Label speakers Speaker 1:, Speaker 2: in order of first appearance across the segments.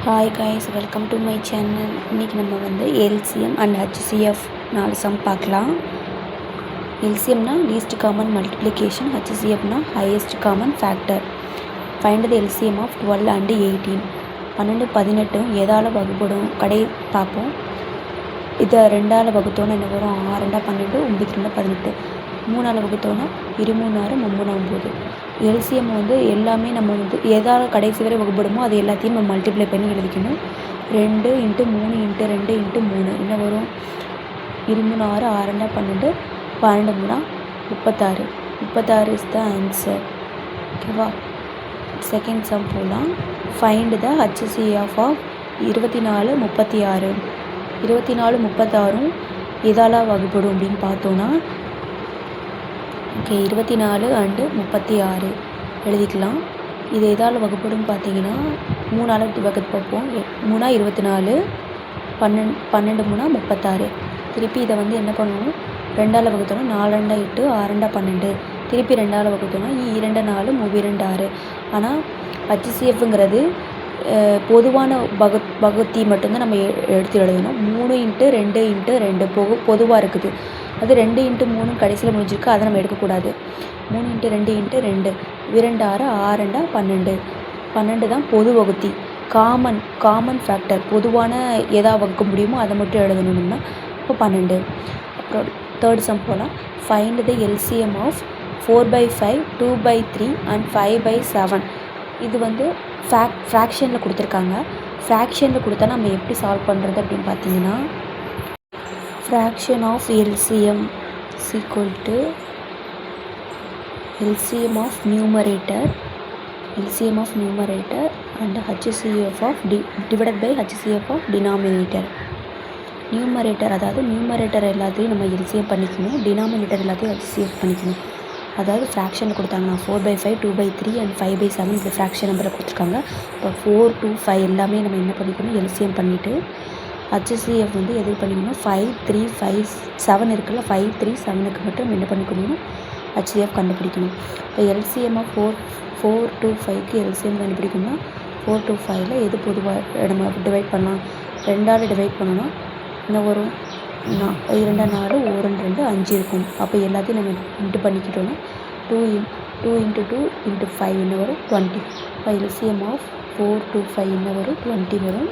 Speaker 1: Hi guys, welcome to my channel. இன்றைக்கி நம்ம வந்து எல்சிஎம் அண்ட் ஹச்சிஎஃப் 4 சம் பார்க்கலாம். எல்சிஎம்னா லீஸ்ட் காமன் மல்டிப்ளிகேஷன், ஹச்சிஎஃப்னா highest common factor. Find the LCM of 12 and 18. 12 18 எதால் வகுப்படும் கடை பார்ப்போம். இதை 2ஆல் வகுத்தோன்னா என்ன வரும்? 6 12, 9 18. 3ஆல் வகுத்தோன்னா 23 6 9. எல்சிஎம் வந்து எல்லாமே நம்ம வந்து எதால் கடைசி வரை வகுப்படுமோ அது எல்லாத்தையும் நம்ம மல்டிப்ளை பண்ணி எழுதிக்கணும். 2 × 3 × 2 × 3 என்ன வரும்? 23 6 12, 12 36. 36 இஸ் த ஆன்சர். ஓகேவா? செகண்ட் சம் போகலாம். Find the HCF of 24 36. 24 36 எதால் வகுப்படும் அப்படின்னு பார்த்தோன்னா, ஓகே, 24 அண்டு 36 எழுதிக்கலாம். இது எதால் வகுப்படும் பார்த்தீங்கன்னா 3ஆல் வகுத்து பார்ப்போம். 3 24, 12 3 36. திருப்பி இதை வந்து என்ன பண்ணணும்? 2ஆல் வகுத்தோன்னா 4 8, 6 12. திருப்பி 2ஆல் வகுத்தோன்னா 2 4 3 6. ஆனால் ஹச்சிஎஃப்ங்கிறது பொதுவான வகுத்தி மட்டும்தான் நம்ம எடுத்து எழுதணும். 3 × 2 × 2 பொதுவாக இருக்குது. அது 2 × 3 கடைசியில் முடிஞ்சிருக்கு, அதை நம்ம எடுக்கக்கூடாது. 3 × 2 × 2 2 6 6 12. 12 தான் பொது வகுத்தி, காமன் ஃபேக்டர். பொதுவான எதா வகுக்க முடியுமோ அதை மட்டும் எழுதணும்னா இப்போ 12. அப்புறம் தேர்ட் சம் போகலாம். Find the LCM of 4/5, 2/3 and 5/7. இது வந்து ஃப்ராக்ஷனில் கொடுத்துருக்காங்க. ஃப்ராக்ஷனில் கொடுத்தா நம்ம எப்படி சால்வ் பண்ணுறது அப்படின்னு பார்த்தீங்கன்னா, fraction of LCM is equal to LCM of numerator and HCF of divided by HCF of denominator. Numerator, அதாவது நியூமரேட்டர் எல்லாத்தையும் நம்ம எல்சிஎம் பண்ணிக்கணும், டினாமினேட்டர் எல்லாத்தையும் ஹச்சிஎஃப் பண்ணிக்கணும். அதாவது ஃப்ராக்ஷனில் கொடுத்தாங்கன்னா 4/5, 2/3 அண்ட் 5/7 இந்த ஃப்ராக்ஷன் நம்பரை கொடுத்துருக்காங்க. இப்போ 4 2 5 எல்லாமே நம்ம என்ன பண்ணிக்கணும்? எல்சிஎம் பண்ணிவிட்டு ஹச்சிஎஃப் வந்து எது பண்ணிக்கணும்? 5 3 5 7 இருக்குல்ல, 5 3 7க்கு மட்டும் நம்ம என்ன பண்ணிக்கணும்? ஹச்சிஎஃப் கண்டுபிடிக்கணும். இப்போ எல்சிஎம் ஆஃப் 4 2 5க்கு எல்சிஎம் கண்டுபிடிக்கணும்னா 4 2 5ல் எது பொதுவாக நம்ம டிவைட் பண்ணலாம்? 2ஆல் டிவைட் பண்ணோன்னா என்ன வரும்? 2 4 1 2 5 இருக்கும். அப்போ எல்லாத்தையும் நம்ம இன்ட்டு பண்ணிக்கிட்டோன்னா 2 × 2 × 5 என்ன வரும்? 20. இப்போ எல்சிஎம் ஆஃப் 4 2 5 என்ன வரும்? 20 வரும்.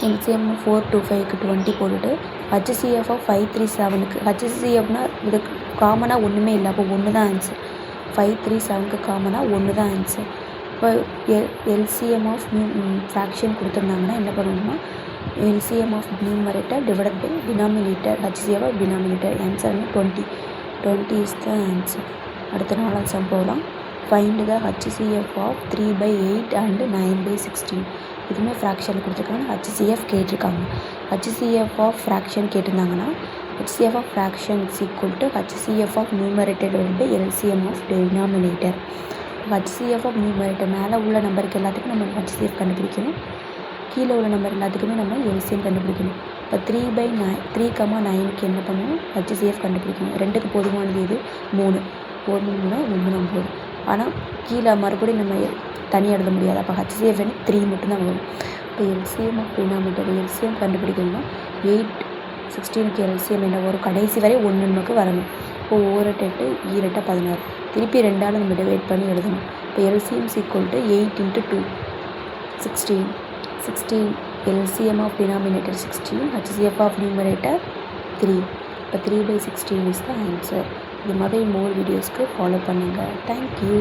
Speaker 1: எல்சிஎம் 4 2 5க்கு 20 போட்டுட்டு ஹச்சிஎஃப் ஆஃப் 5 3 7க்கு ஹச்சிஎஃப்னா இதுக்கு காமனாக ஒன்றுமே இல்லை, அப்போ 1 தான் ஆன்சர். 5 3 7க்கு காமனாக 1 தான் ஆன்சர். இப்போ எல்சிஎம் ஆஃப் ஃப்ராக்ஷன் கொடுத்துருந்தாங்கன்னா என்ன பண்ணணும்னா, LCM of numerator divided by denominator, HCF of denominator. Answer 20 is the answer. அடுத்த 4ஆவது சம் போகலாம். Find the HCF of 3/8 and 9/16. இதுவுமே ஃப்ராக்ஷன் கொடுத்துருக்காங்க, ஹச்சிஎஃப் கேட்டிருக்காங்க. ஹச்சிஎஃப் ஆஃப் ஃப்ராக்ஷன் கேட்டிருந்தாங்கன்னா HCF of fraction is equal to HCF of numerator by LCM of denominator. HCF of numerator மேலே உள்ள நம்பருக்கு எல்லாத்துக்கும் நம்ம ஹச்சிஎஃப் கண்டுபிடிக்கணும், கீழே உள்ள நம்பர் எல்லாத்துக்குமே நம்ம எல்சிஎம் கண்டுபிடிக்கணும். இப்போ 3/9க்கு என்ன பண்ணணும்? ஹச்சிஎஃப் கண்டுபிடிக்கணும். 2க்கு பொதுவானது இது 3, 1 3 9 9. ஆனால் கீழே மறுபடியும் நம்ம தனியாக எழுத முடியாது. அப்போ ஹச்சிஎஃப் 3 மட்டும்தான் வரும். இப்போ எல்சிஎம் ஆஃப் டினாமினேட்டர் எல்சிஎம் கண்டுபிடிக்கணும்னா 8 16க்கு எல்சிஎம் என்ன வரும்? கடைசி வரை 1 நமக்கு வரணும். இப்போ 1 8 2 16. திருப்பி 2ஆல் நம்ம டிவைட் பண்ணி எழுதணும். இப்போ LCM is equal to 8 × 2 16 LCM of denominator 16, HCF of numerator 3. இப்போ 3/16 இஸ் த ஆன்சர். இது மாதிரி மோர் வீடியோஸ்க்கு ஃபாலோ பண்ணுங்கள். தேங்க்யூ.